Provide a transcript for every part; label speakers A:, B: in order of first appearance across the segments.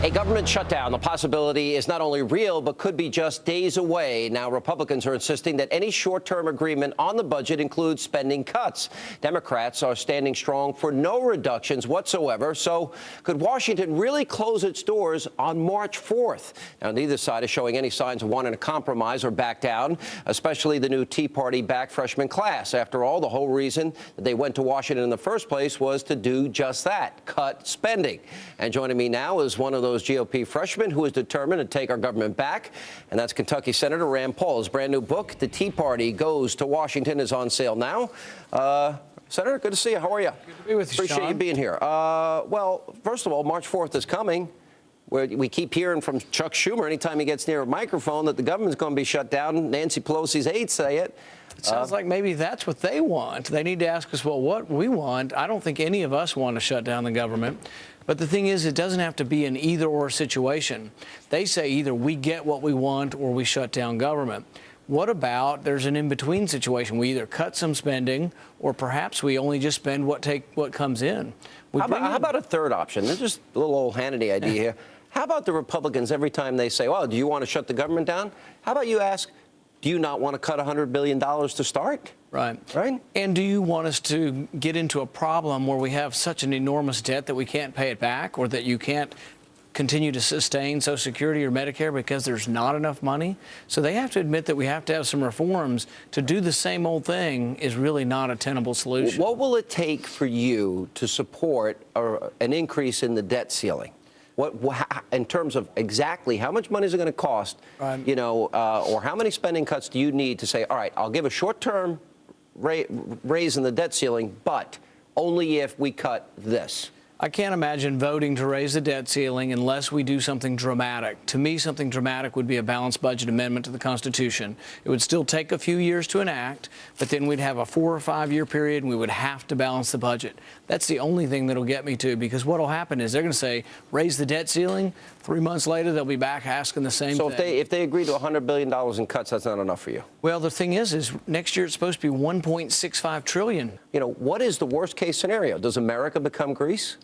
A: A government shutdown, the possibility is not only real, but could be just days away. Now, Republicans are insisting that any short-term agreement on the budget includes spending cuts. Democrats are standing strong for no reductions whatsoever. So could Washington really close its doors on March 4th? Now, neither side is showing any signs of wanting to compromise or back down, especially the new Tea Party-backed freshman class. After all, the whole reason that they went to Washington in the first place was to do just that, cut spending. And joining me now is one of those GOP freshmen who is determined to take our government back, and that's Kentucky Senator Rand Paul. His brand new book, The Tea Party Goes to Washington, is on sale now. Senator, good to see you. How are you?
B: Good to be with you,
A: Appreciate
B: Sean.
A: you being here. Well, first of all, March 4th is coming. We keep hearing from Chuck Schumer anytime he gets near a microphone that the government's going to be shut down. Nancy Pelosi's aides say it.
B: It sounds like maybe that's what they want. They need to ask us, well, what we want. I don't think any of us want to shut down the government. But the thing is, it doesn't have to be an either-or situation. They say either we get what we want or we shut down government. What about there's an in-between situation? We either cut some spending or perhaps we only just spend what comes in.
A: How about a third option? There's just a little old Hannity idea here. How about the Republicans every time they say, well, do you want to shut the government down? How about you ask, do you not want to cut $100 billion to start?
B: Right.
A: Right.
B: And do you want us to get into a problem where we have such an enormous debt that we can't pay it back, or that you can't continue to sustain Social Security or Medicare because there's not enough money? So they have to admit that we have to have some reforms. To do the same old thing is really not a tenable solution.
A: What will it take for you to support an increase in the debt ceiling? In terms of exactly how much money is it going to cost, you know, or how many spending cuts do you need to say, all right, I'll give a short-term raise in the debt ceiling, but only if we cut this?
B: I can't imagine voting to raise the debt ceiling unless we do something dramatic. To me, something dramatic would be a balanced budget amendment to the Constitution. It would still take a few years to enact, but then we'd have a 4 or 5 year period and we would have to balance the budget. That's the only thing that'll get me to, because what will happen is they're going to say, raise the debt ceiling. 3 months later, they'll be back asking the same thing.
A: So if they agree to $100 billion in cuts, that's not enough for you?
B: Well, the thing is next year it's supposed to be $1.65 trillion.
A: You know, what is the worst case scenario? Does America become Greece?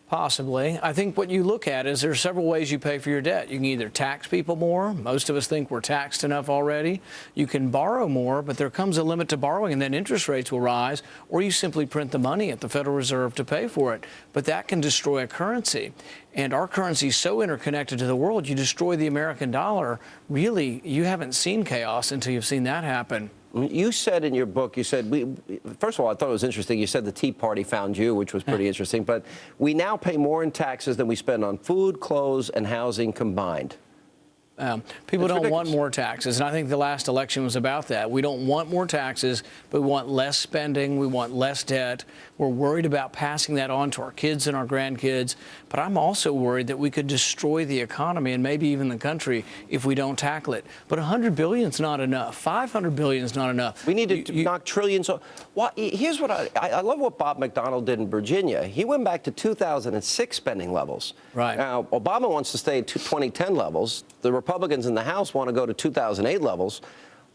B: Possibly. I think what you look at is there are several ways you pay for your debt. You can either tax people more. Most of us think we're taxed enough already. You can borrow more, but there comes a limit to borrowing, and then interest rates will rise, or you simply print the money at the Federal Reserve to pay for it. But that can destroy a currency. And our currency is so interconnected to the world, you destroy the American dollar. Really, you haven't seen chaos until you've seen that happen.
A: You said in your book, you said, first of all, I thought it was interesting. You said the Tea Party found you, which was pretty interesting. But we now pay more in taxes than we spend on food, clothes, and housing combined.
B: People don't
A: ridiculous.
B: want more taxes, and I think the last election was about that. We don't want more taxes, but we want less spending. We want less debt. We're worried about passing that on to our kids and our grandkids. But I'm also worried that we could destroy the economy and maybe even the country if we don't tackle it. But $100 billion is not enough. $500 billion is not enough.
A: We need to knock trillions. Here's what I love what Bob McDonnell did in Virginia. He went back to 2006 spending levels.
B: Right.
A: Now, Obama wants to stay at 2010 levels. The Republicans in the House want to go to 2008 levels.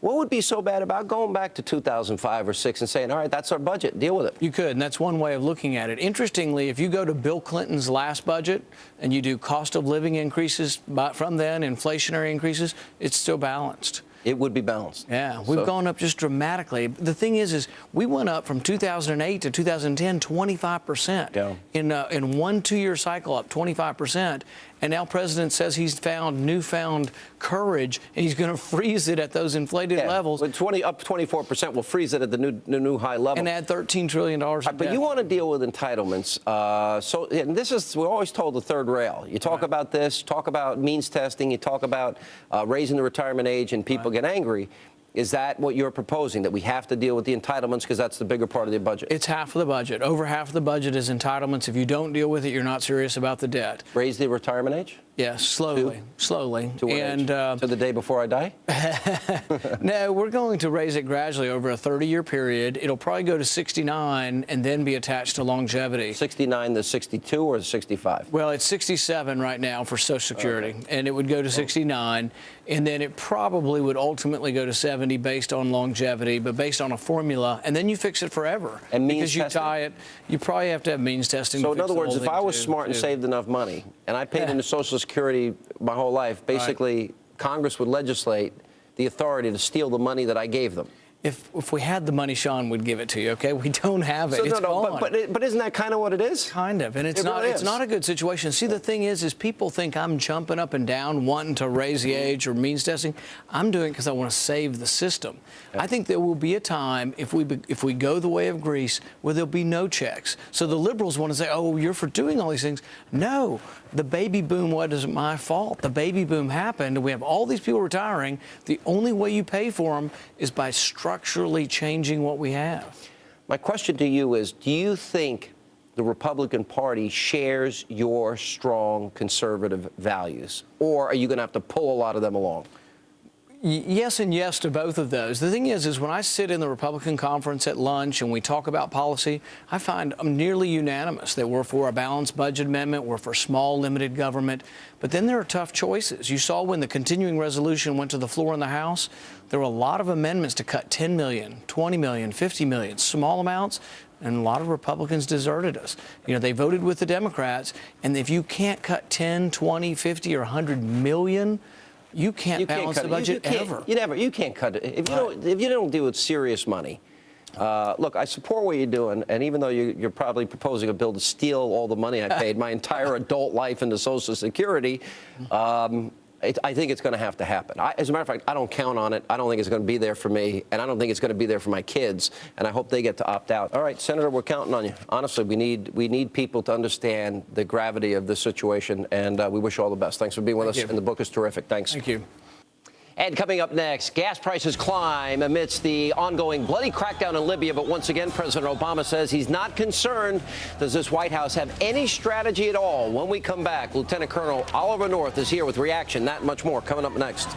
A: What would be so bad about going back to 2005 or 6 and saying, all right, that's our budget, deal with it?
B: You could, and that's one way of looking at it. Interestingly, if you go to Bill Clinton's last budget and you do cost of living increases from then, inflationary increases, it's still balanced.
A: It would be balanced.
B: Yeah, we've gone up just dramatically. The thing is we went up from 2008 to 2010 25%.
A: Yeah.
B: In 1 2-year cycle, up 25%. And now President says he's found newfound courage, and he's going to freeze it at those inflated levels.
A: Up 24% will freeze it at the new high level.
B: And add $13 trillion of debt.
A: But you want to deal with entitlements. And this is, we're always told, the third rail. You talk about this, talk about means testing, you talk about raising the retirement age, and people get angry. Is that what you're proposing, that we have to deal with the entitlements because that's the bigger part of the budget?
B: It's half of the budget. Over half of the budget is entitlements. If you don't deal with it, you're not serious about the debt.
A: Raise the retirement age?
B: Yes, slowly.
A: To what age? To the day before I die?
B: No, we're going to raise it gradually over a 30-year period. It'll probably go to 69 and then be attached to longevity.
A: 69 to 62 or 65?
B: Well, it's 67 right now for Social Security, and it would go to 69, and then it probably would ultimately go to 70 based on longevity, but based on a formula, and then you fix it forever.
A: And means
B: because you
A: testing?
B: tie it, you probably have to have means testing.
A: So
B: to
A: in
B: fix
A: other
B: the
A: words,
B: whole
A: if I
B: thing
A: was smart and saved enough money, and I paid into Social Security my whole life, basically Congress would legislate the authority to steal the money that I gave them.
B: If we had the money, Sean would give it to you, okay? We don't have it.
A: So,
B: It's gone.
A: but isn't that kind of what it is?
B: Kind of, and it's
A: really
B: it's not a good situation. See, the thing is people think I'm jumping up and down wanting to raise the age or means testing. I'm doing it because I want to save the system. Yeah. I think there will be a time if we go the way of Greece where there'll be no checks. So the liberals want to say, oh, you're for doing all these things. No, the baby boom wasn't my fault. The baby boom happened, and we have all these people retiring. The only way you pay for them is by structurally changing what we have.
A: My question to you is, do you think the Republican Party shares your strong conservative values, or are you going to have to pull a lot of them along?
B: Yes and yes to both of those. The thing is when I sit in the Republican conference at lunch and we talk about policy, I find I'm nearly unanimous that we're for a balanced budget amendment, we're for small, limited government. But then there are tough choices. You saw when the continuing resolution went to the floor in the House, there were a lot of amendments to cut 10 million, 20 million, 50 million, small amounts. And a lot of Republicans deserted us. You know, they voted with the Democrats. And if you can't cut 10, 20, 50, or 100 million, you can't balance the budget ever.
A: You can't cut it. If you don't deal with serious money. Look, I support what you're doing, and even though you're probably proposing a bill to steal all the money I paid my entire adult life into Social Security, I think it's going to have to happen. As a matter of fact, I don't count on it. I don't think it's going to be there for me, and I don't think it's going to be there for my kids, and I hope they get to opt out. All right, Senator, we're counting on you. Honestly, we need people to understand the gravity of this situation, and we wish you all the best. Thanks for being with us, and the book is terrific. Thanks.
B: Thank you.
A: And coming up next, gas prices climb amidst the ongoing bloody crackdown in Libya. But once again, President Obama says he's not concerned. Does this White House have any strategy at all? When we come back, Lieutenant Colonel Oliver North is here with reaction. That and much more coming up next.